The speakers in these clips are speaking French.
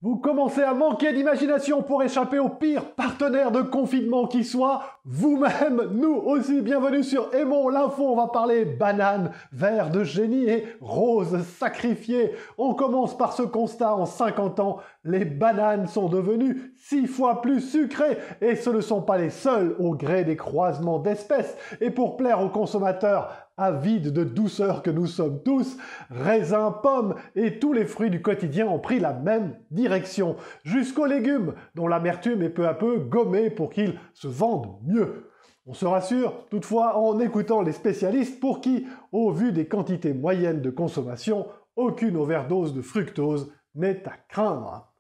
Vous commencez à manquer d'imagination pour échapper au pire partenaire de confinement qui soit vous-même. Nous aussi, bienvenue sur Aimons l'info. On va parler banane, verre de génie et rose sacrifiée. On commence par ce constat: en 50 ans, les bananes sont devenues 6 fois plus sucrées. Et ce ne sont pas les seuls au gré des croisements d'espèces. Et pour plaire aux consommateurs avides de douceur que nous sommes tous, raisins, pommes et tous les fruits du quotidien ont pris la même direction, jusqu'aux légumes dont l'amertume est peu à peu gommée pour qu'ils se vendent mieux. On se rassure toutefois en écoutant les spécialistes pour qui, au vu des quantités moyennes de consommation, aucune overdose de fructose n'est à craindre.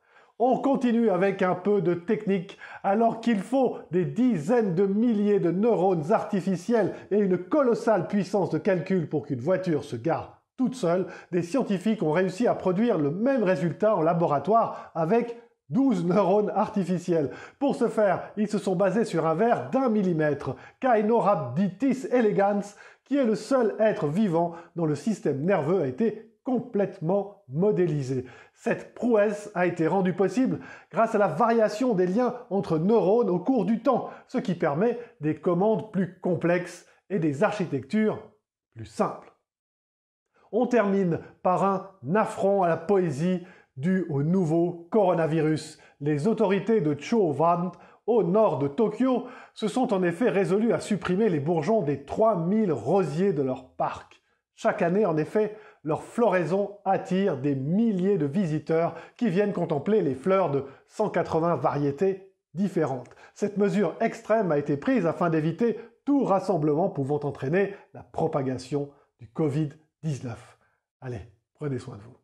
On continue avec un peu de technique. Alors qu'il faut des dizaines de milliers de neurones artificiels et une colossale puissance de calcul pour qu'une voiture se gare toute seule, des scientifiques ont réussi à produire le même résultat en laboratoire avec 12 neurones artificiels. Pour ce faire, ils se sont basés sur un verre d'1 millimètre, Caenorhabditis elegans, qui est le seul être vivant dont le système nerveux a été complètement modélisé. Cette prouesse a été rendue possible grâce à la variation des liens entre neurones au cours du temps, ce qui permet des commandes plus complexes et des architectures plus simples. On termine par un affront à la poésie dû au nouveau coronavirus. Les autorités de Chōwan, au nord de Tokyo, se sont en effet résolues à supprimer les bourgeons des 3000 rosiers de leur parc. Chaque année, en effet, leur floraison attire des milliers de visiteurs qui viennent contempler les fleurs de 180 variétés différentes. Cette mesure extrême a été prise afin d'éviter tout rassemblement pouvant entraîner la propagation du Covid-19. Allez, prenez soin de vous.